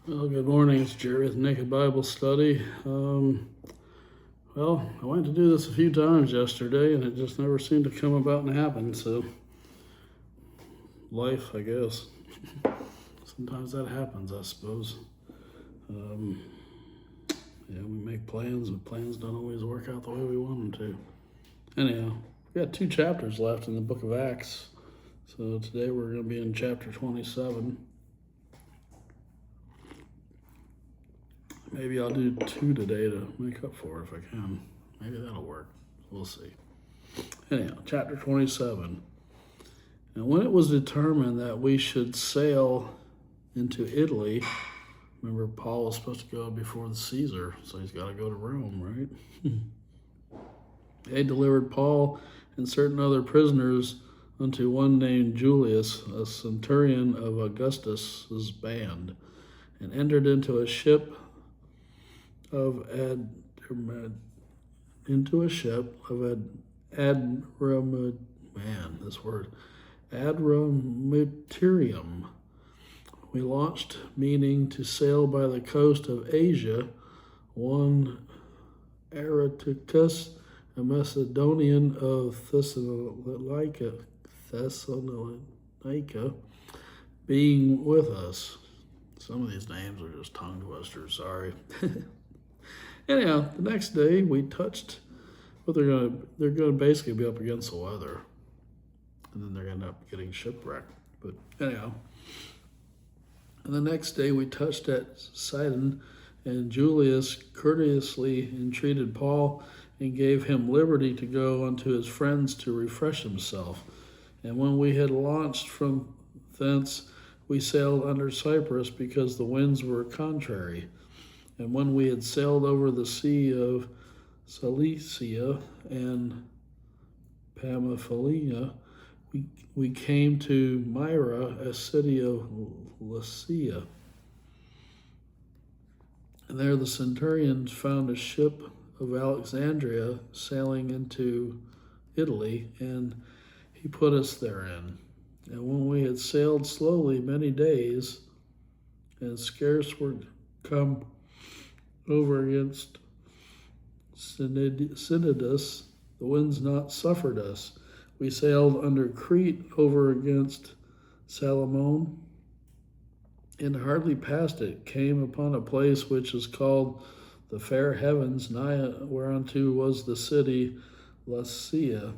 Well, good morning. It's Jerry with Naked Bible Study. Well, I went to do this a few times yesterday, and it just never seemed to come about and happen. So, life, I guess. Sometimes that happens, I suppose. Um, we make plans, but plans don't always work out the way we want them to. Anyhow, we got 2 chapters left in the book of Acts. So today we're going to be in chapter 27. Maybe I'll do 2 today to make up for it if I can. Maybe that'll work. We'll see. Anyhow, chapter 27. And when it was determined that we should sail into Italy, remember Paul was supposed to go before the Caesar, so he's got to go to Rome, right? They delivered Paul and certain other prisoners unto one named Julius, a centurion of Augustus's band, and entered into a ship of Adramyttium, Adramyttium. We launched, meaning to sail by the coast of Asia. One Areticus, a Macedonian of Thessalonica, being with us. Some of these names are just tongue twisters, sorry. Anyhow, the next day we touched, but they're gonna basically be up against the weather, and then they're gonna end up getting shipwrecked. But anyhow, and the next day we touched at Sidon, and Julius courteously entreated Paul and gave him liberty to go unto his friends to refresh himself. And when we had launched from thence, we sailed under Cyprus because the winds were contrary. And when we had sailed over the sea of Cilicia and Pamphylia, we came to Myra, a city of Lycia. And there the centurions found a ship of Alexandria sailing into Italy, and he put us therein. And when we had sailed slowly many days, and scarce were come over against Cnidus, the winds not suffered us. We sailed under Crete over against Salmon, and hardly past it came upon a place which is called the Fair Heavens, nigh whereunto was the city Lasea.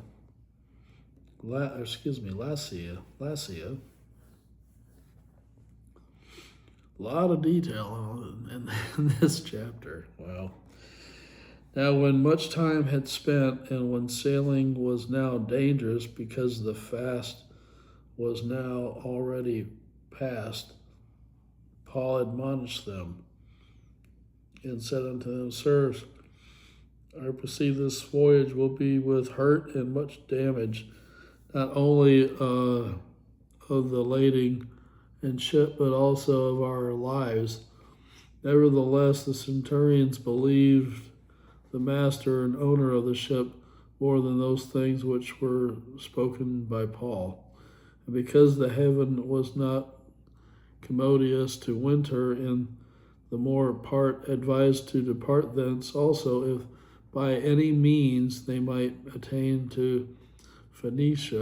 A lot of detail in this chapter. Wow. Now, when much time had spent, and when sailing was now dangerous, because the fast was now already past, Paul admonished them and said unto them, Sirs, I perceive this voyage will be with hurt and much damage, not only of the lading and ship, but also of our lives. Nevertheless, the centurions believed the master and owner of the ship more than those things which were spoken by Paul. And because the heaven was not commodious to winter, in the more part advised to depart thence also, if by any means they might attain to Phoenice,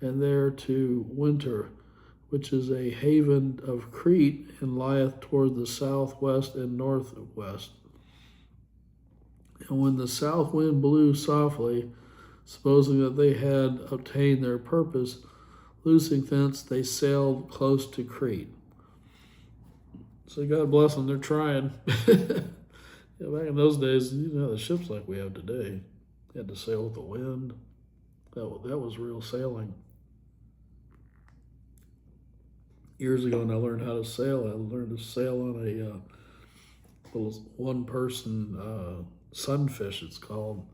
and there to winter, which is a haven of Crete, and lieth toward the southwest and northwest. And when the south wind blew softly, supposing that they had obtained their purpose, loosing thence, they sailed close to Crete. So God bless them, they're trying. Back in those days, the ships like we have today, you had to sail with the wind. That was real sailing. Years ago, when I learned how to sail, I learned to sail on a little one-person sunfish, it's called.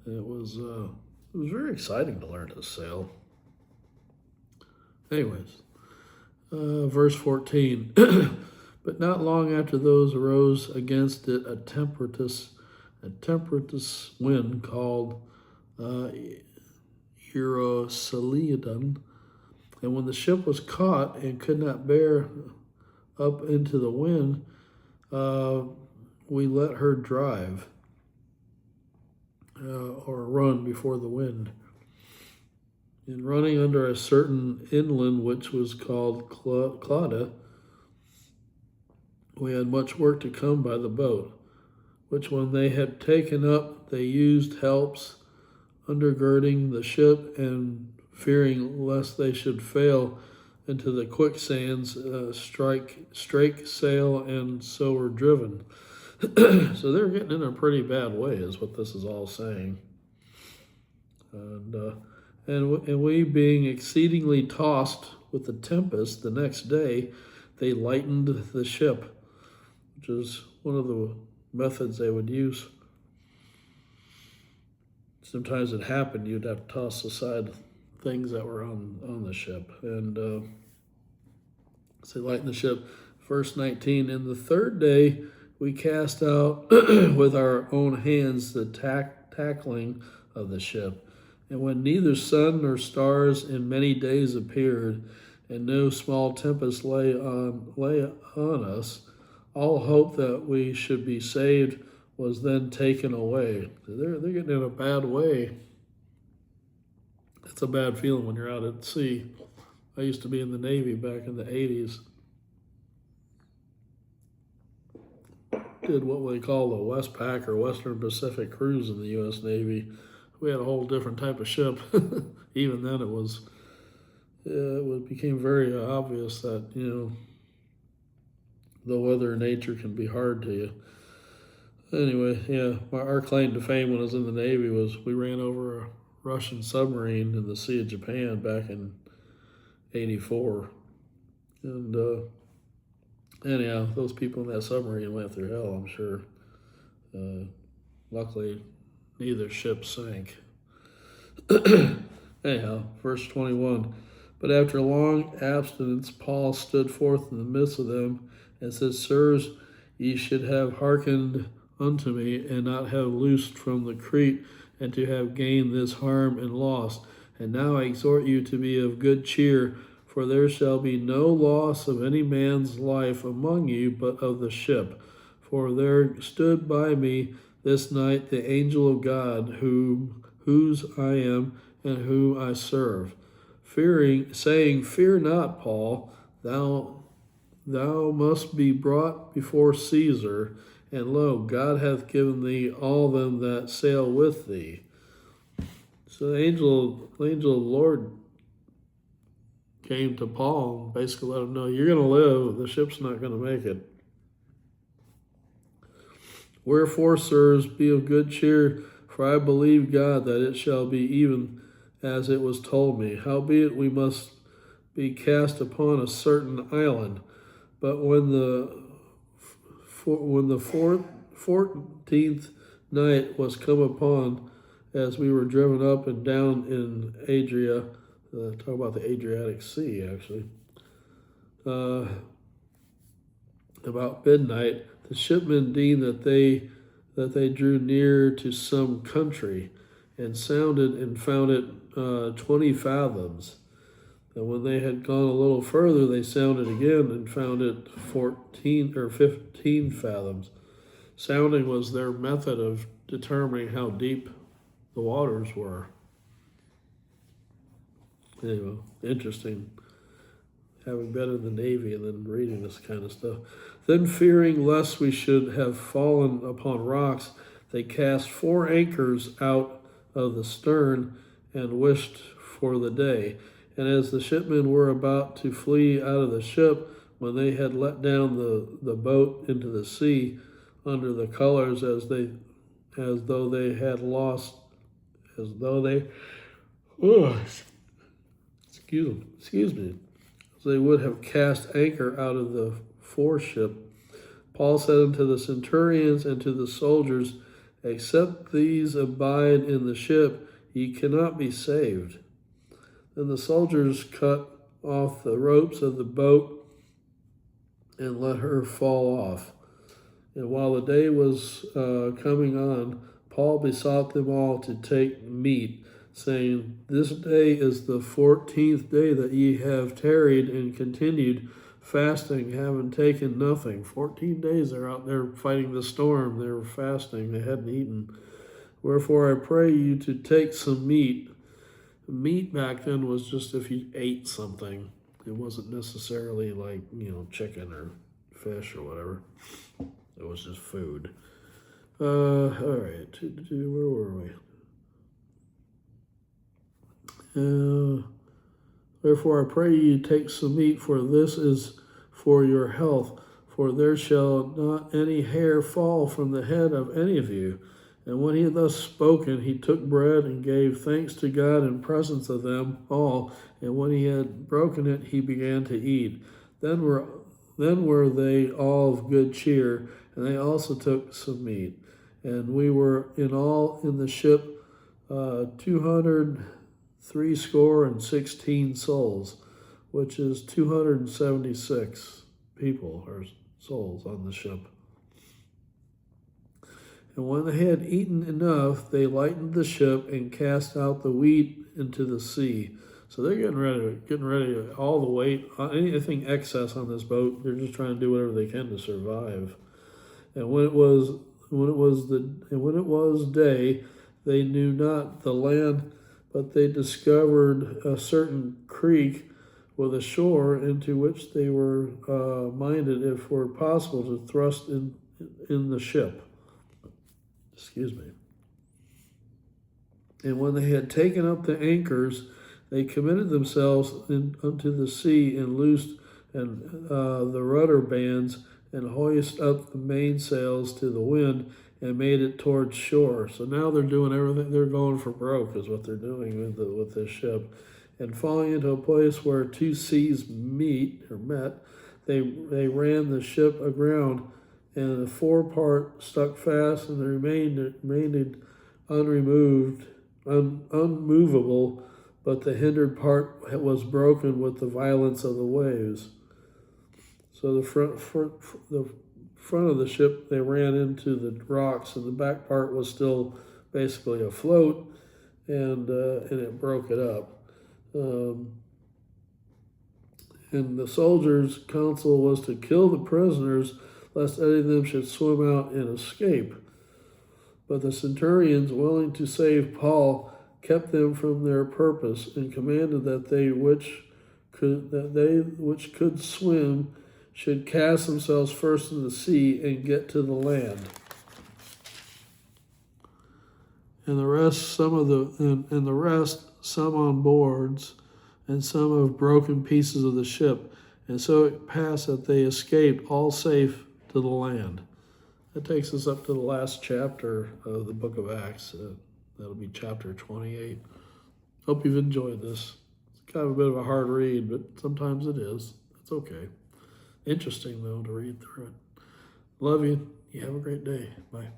It was very exciting to learn to sail. Anyways, verse 14. But not long after those arose against it a tempestuous wind called Eurocylidon, And when the ship was caught and could not bear up into the wind, we let her drive or run before the wind. In running under a certain inland which was called Clauda, we had much work to come by the boat, which when they had taken up, they used helps, undergirding the ship, and fearing lest they should fail into the quicksands, strake sail, and so were driven. So they're getting in a pretty bad way, is what this is all saying. And we, being exceedingly tossed with the tempest, the next day they lightened the ship, which is one of the methods they would use. Sometimes it happened, you'd have to toss aside things that were on the ship. And so they lightened the ship. Verse 19, and the third day we cast out with our own hands the tackling of the ship. And when neither sun nor stars in many days appeared, and no small tempest lay on us, all hope that we should be saved was then taken away. They're getting in a bad way. It's a bad feeling when you're out at sea. I used to be in the Navy back in the 80s. Did what we call the Westpac or Western Pacific cruise in the U.S. Navy. We had a whole different type of ship. Even then it became very obvious that, the weather and nature can be hard to you. Anyway, yeah, our claim to fame when I was in the Navy was we ran over a Russian submarine in the Sea of Japan back in '84. And anyhow, those people in that submarine went through hell, I'm sure. Luckily, neither ship sank. Anyhow, verse 21. But after a long abstinence, Paul stood forth in the midst of them and said, Sirs, ye should have hearkened unto me, and not have loosed from the Crete, and to have gained this harm and loss. And now I exhort you to be of good cheer, for there shall be no loss of any man's life among you, but of the ship. For there stood by me this night the angel of God, whose I am and whom I serve, saying, Fear not, Paul, thou must be brought before Caesar, and lo, God hath given thee all them that sail with thee. So the angel of the Lord came to Paul and basically let him know, you're going to live, the ship's not going to make it. Wherefore, sirs, be of good cheer, for I believe God that it shall be even as it was told me. Howbeit we must be cast upon a certain island. But when the 14th night was come upon, as we were driven up and down in Adria, talk about the Adriatic Sea, actually, about midnight, the shipmen deemed that they drew near to some country, and sounded and found it 20 fathoms. And when they had gone a little further, they sounded again and found it 14 or 15 fathoms. Sounding was their method of determining how deep the waters were. Anyway, interesting. Having been in the Navy and then reading this kind of stuff. Then fearing lest we should have fallen upon rocks, they cast 4 anchors out of the stern and wished for the day. And as the shipmen were about to flee out of the ship, when they had let down the boat into the sea under the colors, as though they had lost, excuse me, as they would have cast anchor out of the foreship, Paul said unto the centurions and to the soldiers, Except these abide in the ship, ye cannot be saved. Then the soldiers cut off the ropes of the boat and let her fall off. And while the day was coming on, Paul besought them all to take meat, saying, This day is the 14th day that ye have tarried and continued fasting, having taken nothing. 14 days they're out there fighting the storm. They were fasting. They hadn't eaten. Wherefore I pray you to take some meat. Meat back then was just if you ate something. It wasn't necessarily like, chicken or fish or whatever. It was just food. All right. Where were we? Wherefore I pray you take some meat, for this is for your health. For there shall not any hair fall from the head of any of you. And when he had thus spoken, he took bread and gave thanks to God in presence of them all. And when he had broken it, he began to eat. Then were they all of good cheer, and they also took some meat. And we were in all in the ship 216 souls, which is 276 people or souls on the ship. And when they had eaten enough, they lightened the ship and cast out the wheat into the sea. So they're getting ready. All the weight, anything excess on this boat, they're just trying to do whatever they can to survive. And when it was day, they knew not the land, but they discovered a certain creek with a shore, into which they were minded, if were possible, to thrust in the ship. Excuse me. And when they had taken up the anchors, they committed themselves unto the sea, and loosed the rudder bands, and hoisted up the mainsails to the wind, and made it towards shore. So now they're doing everything. They're going for broke, is what they're doing with this ship. And falling into a place where two seas met, they ran the ship aground, and the forepart stuck fast, and remained unmovable, but the hindered part was broken with the violence of the waves. So the front of the ship, they ran into the rocks, and the back part was still basically afloat, and it broke it up. And the soldiers' counsel was to kill the prisoners, lest any of them should swim out and escape. But the centurions, willing to save Paul, kept them from their purpose, and commanded that they which could swim should cast themselves first in the sea and get to the land. And the rest, some on boards, and some of broken pieces of the ship. And so it passed that they escaped all safe to the land. That takes us up to the last chapter of the book of Acts. That'll be chapter 28. Hope you've enjoyed this. It's kind of a bit of a hard read, but sometimes it is. It's okay. Interesting, though, to read through it. Love you. You have a great day. Bye.